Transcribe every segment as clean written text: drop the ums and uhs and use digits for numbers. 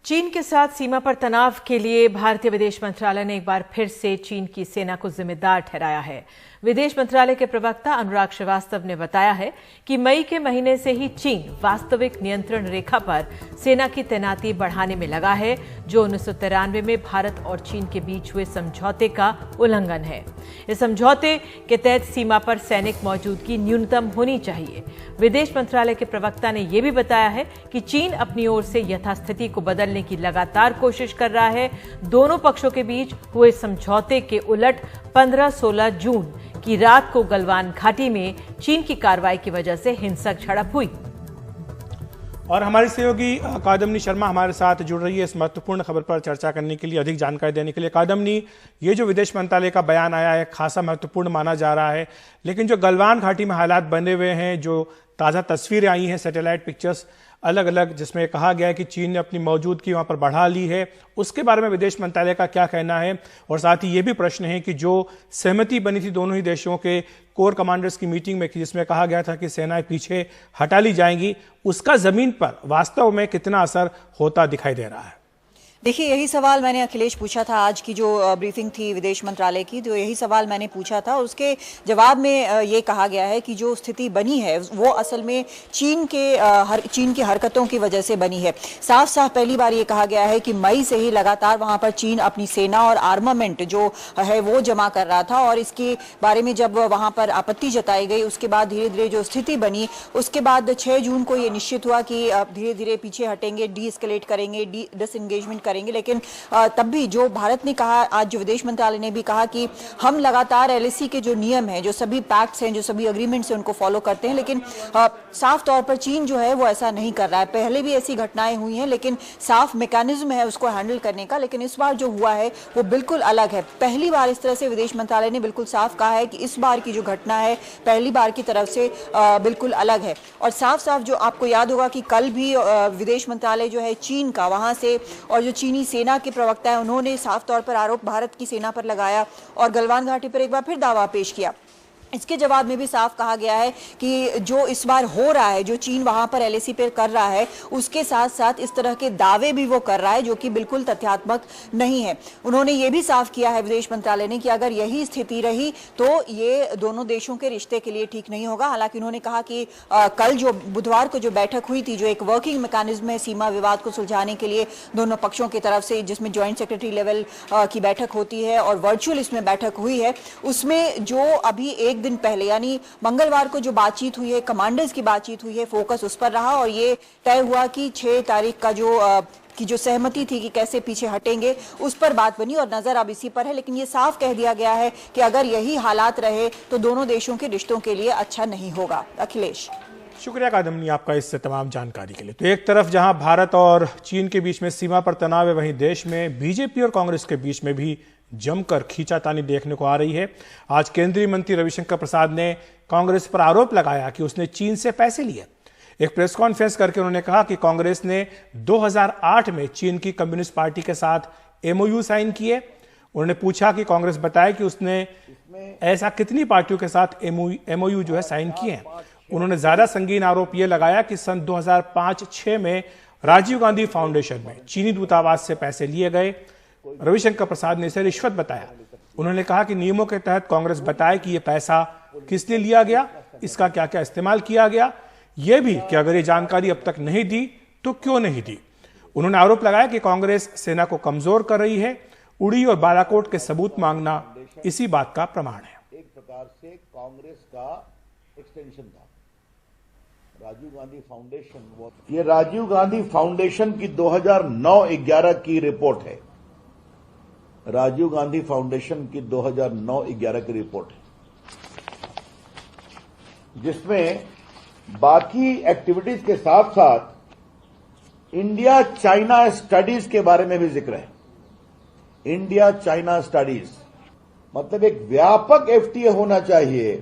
चीन के साथ सीमा पर तनाव के लिए भारतीय विदेश मंत्रालय ने एक बार फिर से चीन की सेना को जिम्मेदार ठहराया है। विदेश मंत्रालय के प्रवक्ता अनुराग श्रीवास्तव ने बताया है कि मई के महीने से ही चीन वास्तविक नियंत्रण रेखा पर सेना की तैनाती बढ़ाने में लगा है, जो 1993 में भारत और चीन के बीच हुए समझौते का उल्लंघन है। इस समझौते के तहत सीमा पर सैनिक मौजूदगी न्यूनतम होनी चाहिए। विदेश मंत्रालय के प्रवक्ता ने यह भी बताया है कि चीन अपनी ओर से यथास्थिति को बदलने की लगातार कोशिश कर रहा है। दोनों पक्षों के बीच हुए समझौते के उलट 15-16 जून की रात को गलवान घाटी में चीन की कार्रवाई की वजह से हिंसक झड़प हुई। और हमारी सहयोगी कादम्नी शर्मा हमारे साथ जुड़ रही है इस महत्वपूर्ण खबर पर चर्चा करने के लिए, अधिक जानकारी देने के लिए। कादम्नी, ये जो विदेश मंत्रालय का बयान आया है खासा महत्वपूर्ण माना जा रहा है, लेकिन जो गलवान घाटी में हालात बने हुए हैं, जो ताज़ा तस्वीरें आई हैं, सैटेलाइट पिक्चर्स अलग अलग, जिसमें कहा गया है कि चीन ने अपनी मौजूदगी वहां पर बढ़ा ली है, उसके बारे में विदेश मंत्रालय का क्या कहना है? और साथ ही ये भी प्रश्न है कि जो सहमति बनी थी दोनों ही देशों के कोर कमांडर्स की मीटिंग में, जिसमें कहा गया था कि सेनाएं पीछे हटा ली जाएंगी, उसका जमीन पर वास्तव में कितना असर होता दिखाई दे रहा है? देखिए, यही सवाल मैंने अखिलेश पूछा था। आज की जो ब्रीफिंग थी विदेश मंत्रालय की, तो यही सवाल मैंने पूछा था। उसके जवाब में ये कहा गया है कि जो स्थिति बनी है वो असल में चीन की हरकतों की वजह से बनी है। साफ साफ पहली बार ये कहा गया है कि मई से ही लगातार वहां पर चीन अपनी सेना और आर्मामेंट जो है वो जमा कर रहा था, और इसके बारे में जब वहां पर आपत्ति जताई गई, उसके बाद धीरे धीरे जो स्थिति बनी, उसके बाद 6 जून को ये निश्चित हुआ कि धीरे धीरे पीछे हटेंगे, डी एस्केलेट करेंगे, डिसएंगेजमेंट करेंगे। लेकिन तब भी जो भारत ने कहा, आज जो विदेश मंत्रालय ने भी कहा कि हम लगातार एलएसी के जो नियम हैं, जो सभी पैक्ट्स हैं, जो सभी अग्रीमेंट्स हैं, उनको फॉलो करते हैं। लेकिन साफ तौर पर चीन जो है वो ऐसा नहीं कर रहा है। पहले भी ऐसी घटनाएं हुई हैं, लेकिन साफ मैकेनिज्म है उसको हैंडल करने का। लेकिन इस बार जो हुआ है वो बिल्कुल अलग है। पहली बार इस तरह से विदेश मंत्रालय ने बिल्कुल साफ कहा है कि इस बार की जो घटना है पहली बार की तरफ से बिल्कुल अलग है। और साफ साफ जो आपको याद होगा कि कल भी विदेश मंत्रालय जो है चीन का, वहां से, और जो चीनी सेना के प्रवक्ता है उन्होंने साफ तौर पर आरोप भारत की सेना पर लगाया और गलवान घाटी पर एक बार फिर दावा पेश किया। इसके जवाब में भी साफ कहा गया है कि जो इस बार हो रहा है, जो चीन वहां पर एलएसी पे कर रहा है, उसके साथ साथ इस तरह के दावे भी वो कर रहा है जो कि बिल्कुल तथ्यात्मक नहीं है। उन्होंने ये भी साफ किया है विदेश मंत्रालय ने कि अगर यही स्थिति रही तो ये दोनों देशों के रिश्ते के लिए ठीक नहीं होगा। हालांकि उन्होंने कहा कि कल जो बुधवार को जो बैठक हुई थी, जो एक वर्किंग मैकेनिज्म है सीमा विवाद को सुलझाने के लिए दोनों पक्षों की तरफ से, जिसमें ज्वाइंट सेक्रेटरी लेवल की बैठक होती है और वर्चुअल इसमें बैठक हुई है, उसमें जो अभी एक दिन पहले यानी मंगलवार को जो बातचीत हुई है, कमांडर्स की बातचीत हुई है, फोकस उस पर रहा और ये तय हुआ कि 6 तारीख का जो सहमति थी कि कैसे पीछे हटेंगे, उस पर बात बनी और नजर अब इसी पर है। लेकिन ये साफ कह दिया गया है कि अगर यही हालात रहे तो दोनों देशों के रिश्तों के लिए अच्छा नहीं होगा। अखिलेश, शुक्रिया कादम्नी आपका इस तमाम जानकारी के लिए। तो एक तरफ जहां भारत और चीन के बीच में सीमा पर तनाव है, वहीं देश में बीजेपी और कांग्रेस के बीच में भी जमकर खींचातानी देखने को आ रही है। आज केंद्रीय मंत्री रविशंकर प्रसाद ने कांग्रेस पर आरोप लगाया कि उसने चीन से पैसे लिए। एक प्रेस कॉन्फ्रेंस करके उन्होंने कहा कि कांग्रेस ने 2008 में चीन की कम्युनिस्ट पार्टी के साथ एमओयू साइन किए। उन्होंने पूछा कि कांग्रेस बताए कि उसने ऐसा कितनी पार्टियों के साथ एमओयू जो है साइन किए हैं। उन्होंने ज्यादा संगीन आरोप यह लगाया कि सन 2005-6 में राजीव गांधी फाउंडेशन में चीनी दूतावास से पैसे लिए गए। रविशंकर प्रसाद ने इसे रिश्वत बताया। उन्होंने कहा कि नियमों के तहत कांग्रेस बताए कि यह पैसा किस लिए लिया गया, इसका क्या क्या इस्तेमाल किया गया, यह भी कि अगर ये जानकारी अब तक नहीं दी तो क्यों नहीं दी। उन्होंने आरोप लगाया कि कांग्रेस सेना को कमजोर कर रही है। उड़ी और बालाकोट के सबूत मांगना इसी बात का प्रमाण है। एक प्रकार से कांग्रेस का एक्सटेंशन था राजीव गांधी फाउंडेशन। ये राजीव गांधी फाउंडेशन की 2009-11 की रिपोर्ट है। राजीव गांधी फाउंडेशन की 2009-11 की रिपोर्ट है, जिसमें बाकी एक्टिविटीज के साथ साथ इंडिया चाइना स्टडीज के बारे में भी जिक्र है। इंडिया चाइना स्टडीज मतलब एक व्यापक एफटीए होना चाहिए,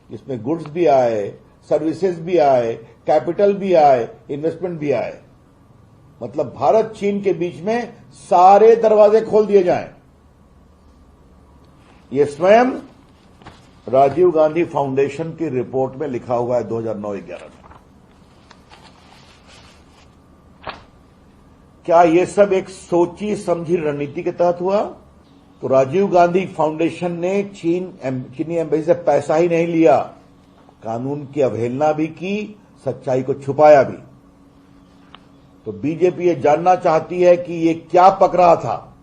जिसमें गुड्स भी आए, सर्विसेज भी आए, कैपिटल भी आए, इन्वेस्टमेंट भी आए। मतलब भारत चीन के बीच में सारे दरवाजे खोल दिए जाएं। यह स्वयं राजीव गांधी फाउंडेशन की रिपोर्ट में लिखा हुआ है 2009-11 में। क्या ये सब एक सोची समझी रणनीति के तहत हुआ? तो राजीव गांधी फाउंडेशन ने चीनी एम्बेसी से पैसा ही नहीं लिया, कानून की अवहेलना भी की, सच्चाई को छुपाया भी। तो बीजेपी ये जानना चाहती है कि ये क्या पक रहा था।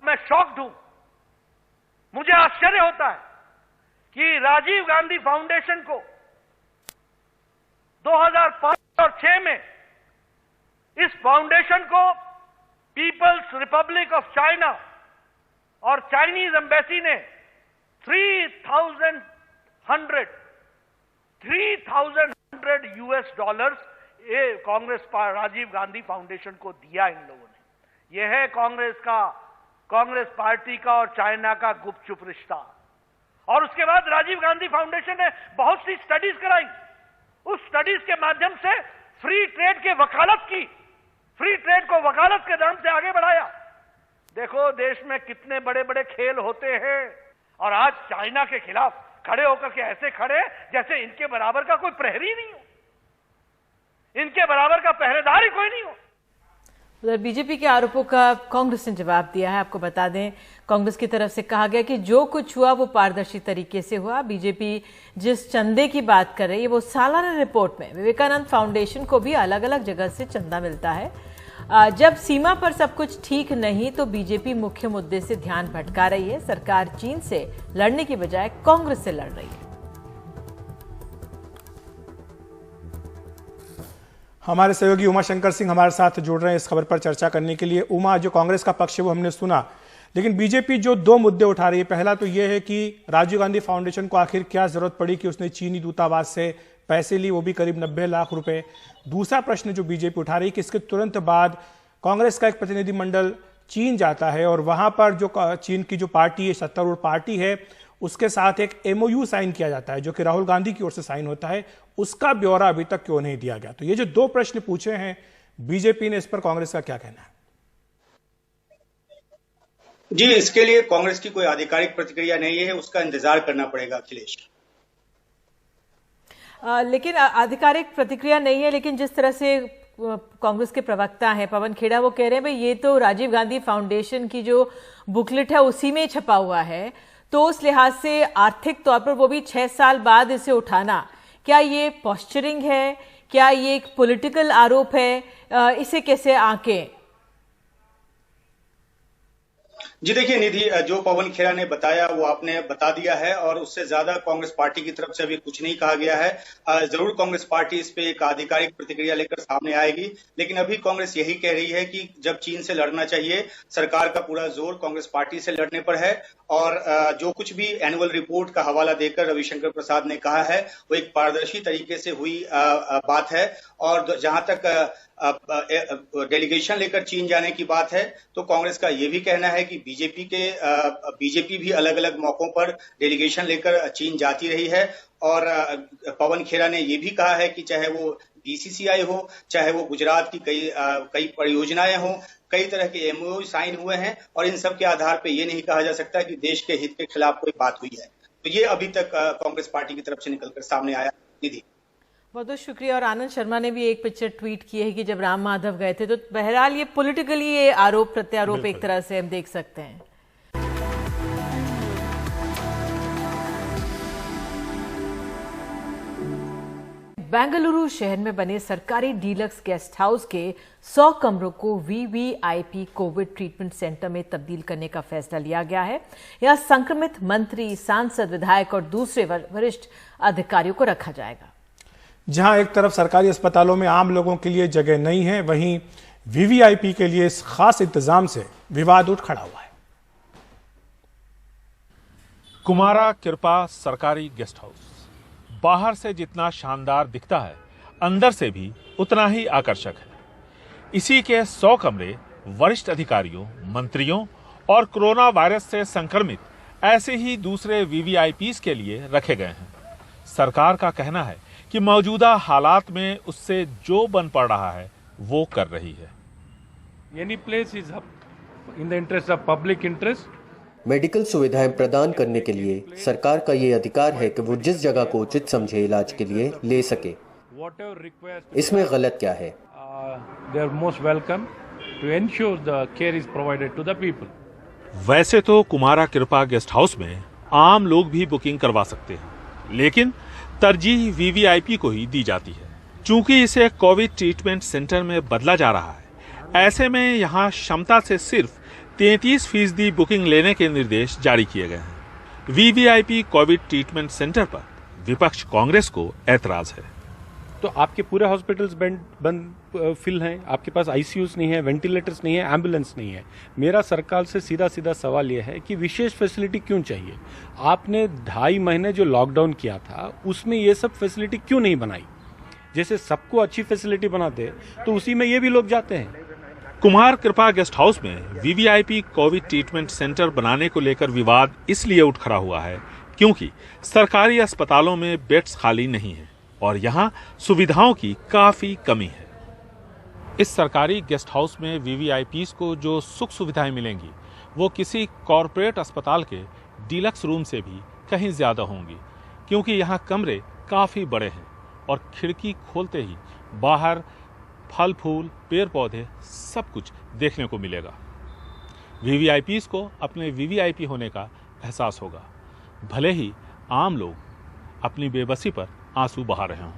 मैं शॉक्ड हूं, मुझे आश्चर्य होता है कि राजीव गांधी फाउंडेशन को 2005 और 2006 में इस फाउंडेशन को पीपल्स रिपब्लिक ऑफ चाइना और चाइनीज एम्बेसी ने $3,100 ये कांग्रेस राजीव गांधी फाउंडेशन को दिया इन लोगों ने। यह है कांग्रेस पार्टी का और चाइना का गुपचुप रिश्ता। और उसके बाद राजीव गांधी फाउंडेशन ने बहुत सी स्टडीज कराई, उस स्टडीज के माध्यम से फ्री ट्रेड की वकालत की, फ्री ट्रेड को वकालत के नाम से आगे बढ़ाया। देखो देश में कितने बड़े बड़े खेल होते हैं, और आज चाइना के खिलाफ खड़े होकर के ऐसे खड़े जैसे इनके बराबर का कोई प्रहरी नहीं हो, इनके बराबर का पहरेदार ही कोई नहीं हो। उधर बीजेपी के आरोपों का कांग्रेस ने जवाब दिया है। आपको बता दें, कांग्रेस की तरफ से कहा गया कि जो कुछ हुआ वो पारदर्शी तरीके से हुआ। बीजेपी जिस चंदे की बात कर रही है वो सालाना रिपोर्ट में विवेकानंद फाउंडेशन को भी अलग अलग जगह से चंदा मिलता है। जब सीमा पर सब कुछ ठीक नहीं तो बीजेपी मुख्य मुद्दे से ध्यान भटका रही है। सरकार चीन से लड़ने की बजाय कांग्रेस से लड़ रही है। हमारे सहयोगी उमा शंकर सिंह हमारे साथ जुड़ रहे हैं इस खबर पर चर्चा करने के लिए। उमा, जो कांग्रेस का पक्ष है वो हमने सुना, लेकिन बीजेपी जो दो मुद्दे उठा रही है, पहला तो यह है कि राजीव गांधी फाउंडेशन को आखिर क्या जरूरत पड़ी कि उसने चीनी दूतावास से पैसे लिए, वो भी करीब 90 लाख रुपए। दूसरा प्रश्न जो बीजेपी उठा रही है कि इसके तुरंत बाद कांग्रेस का एक प्रतिनिधिमंडल चीन जाता है और वहां पर जो चीन की जो पार्टी है, सत्तारूढ़ पार्टी है, उसके साथ एक MOU साइन किया जाता है जो कि राहुल गांधी की ओर से साइन होता है। उसका ब्यौरा अभी तक क्यों नहीं दिया गया? तो ये जो दो प्रश्न पूछे हैं बीजेपी ने, इस पर कांग्रेस का क्या कहना है? जी, इसके लिए कांग्रेस की कोई आधिकारिक प्रतिक्रिया नहीं है, उसका इंतजार करना पड़ेगा अखिलेश। लेकिन आधिकारिक प्रतिक्रिया नहीं है, लेकिन जिस तरह से कांग्रेस के प्रवक्ता हैं पवन खेड़ा, वो कह रहे हैं भाई ये तो राजीव गांधी फाउंडेशन की जो बुकलेट है उसी में छपा हुआ है, तो उस लिहाज से आर्थिक तौर पर वो भी 6 साल बाद इसे उठाना, क्या ये पॉस्चरिंग है, क्या ये एक पॉलिटिकल आरोप है, इसे कैसे आंकें? जी देखिए निधि, जो पवन खेड़ा ने बताया वो आपने बता दिया है और उससे ज्यादा कांग्रेस पार्टी की तरफ से अभी कुछ नहीं कहा गया है। जरूर कांग्रेस पार्टी इस पे एक आधिकारिक प्रतिक्रिया लेकर सामने आएगी, लेकिन अभी कांग्रेस यही कह रही है कि जब चीन से लड़ना चाहिए, सरकार का पूरा जोर कांग्रेस पार्टी से लड़ने पर है। और जो कुछ भी एनुअल रिपोर्ट का हवाला देकर रविशंकर प्रसाद ने कहा है वो एक पारदर्शी तरीके से हुई बात है। और जहां तक डेलीगेशन लेकर चीन जाने की बात है तो कांग्रेस का ये भी कहना है कि बीजेपी भी अलग अलग मौकों पर डेलीगेशन लेकर चीन जाती रही है। और पवन खेड़ा ने ये भी कहा है कि चाहे वो BCCI हो, चाहे वो गुजरात की कई परियोजनाएं हो, कई तरह के MOU साइन हुए हैं और इन सब के आधार पर यह नहीं कहा जा सकता कि देश के हित के खिलाफ कोई बात हुई है। तो ये अभी तक कांग्रेस पार्टी की तरफ से निकलकर सामने आया। निधि, बहुत बहुत शुक्रिया। और आनंद शर्मा ने भी एक पिक्चर ट्वीट की है कि जब राम माधव गए थे, तो बहरहाल ये पॉलिटिकली ये आरोप प्रत्यारोप एक तरह से हम देख सकते हैं। बेंगलुरु शहर में बने सरकारी डीलक्स गेस्ट हाउस के 100 कमरों को VVIP कोविड ट्रीटमेंट सेंटर में तब्दील करने का फैसला लिया गया है। यहां संक्रमित मंत्री, सांसद, विधायक और दूसरे वरिष्ठ अधिकारियों को रखा जाएगा। जहां एक तरफ सरकारी अस्पतालों में आम लोगों के लिए जगह नहीं है, वहीं VVIP के लिए इस खास इंतजाम से विवाद उठ खड़ा हुआ है। कुमारा कृपा सरकारी गेस्ट हाउस बाहर से जितना शानदार दिखता है, अंदर से भी उतना ही आकर्षक है। इसी के 100 कमरे वरिष्ठ अधिकारियों, मंत्रियों और कोरोना वायरस से संक्रमित ऐसे ही दूसरे VVIPs के लिए रखे गए हैं। सरकार का कहना है कि मौजूदा हालात में उससे जो बन पड़ रहा है वो कर रही है। Any place is in the interest of public interest. Medical सुविधाएं प्रदान करने के लिए सरकार का ये अधिकार है कि वो जिस जगह को उचित समझे इलाज के लिए ले सके। इसमें गलत क्या है? They are most welcome. to ensure the care is provided to the people. वैसे तो कुमारा कृपा गेस्ट हाउस में आम लोग भी बुकिंग करवा सकते हैं, लेकिन तरजीह वीवीआईपी को ही दी जाती है। चूंकि इसे कोविड ट्रीटमेंट सेंटर में बदला जा रहा है, ऐसे में यहाँ क्षमता से सिर्फ 33% बुकिंग लेने के निर्देश जारी किए गए हैं। वीवीआईपी कोविड ट्रीटमेंट सेंटर पर विपक्ष कांग्रेस को ऐतराज है। तो आपके पूरे हॉस्पिटल्स बंद फिल हैं, आपके पास आईसीयूज नहीं है, वेंटिलेटर्स नहीं है, एम्बुलेंस नहीं है। मेरा सरकार से सीधा सीधा सवाल यह है कि विशेष फैसिलिटी क्यों चाहिए? आपने 2.5 महीने जो लॉकडाउन किया था उसमें ये सब फैसिलिटी क्यों नहीं बनाई? जैसे सबको अच्छी फैसिलिटी बनाते तो उसी में ये भी लोग जाते हैं। कुमार कृपा गेस्ट हाउस में वीवीआईपी कोविड ट्रीटमेंट सेंटर बनाने को लेकर विवाद इसलिए उठ खड़ा हुआ है क्योंकि सरकारी अस्पतालों में बेड्स खाली नहीं है और यहाँ सुविधाओं की काफी कमी है। इस सरकारी गेस्ट हाउस में वीवीआईपीज को जो सुख सुविधाएं मिलेंगी वो किसी कॉरपोरेट अस्पताल के डीलक्स रूम से भी कहीं ज्यादा होंगी, क्योंकि यहाँ कमरे काफी बड़े हैं और खिड़की खोलते ही बाहर फल फूल पेड़ पौधे सब कुछ देखने को मिलेगा। वीवीआईपीज को अपने वीवीआईपी होने का एहसास होगा, भले ही आम लोग अपनी बेबसी पर आंसू बहा रहे हों।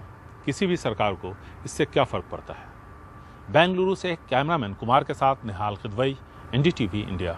किसी भी सरकार को इससे क्या फर्क पड़ता है। बेंगलुरु से कैमरामैन कुमार के साथ निहाल खिदवई, एनडीटीवी इंडिया।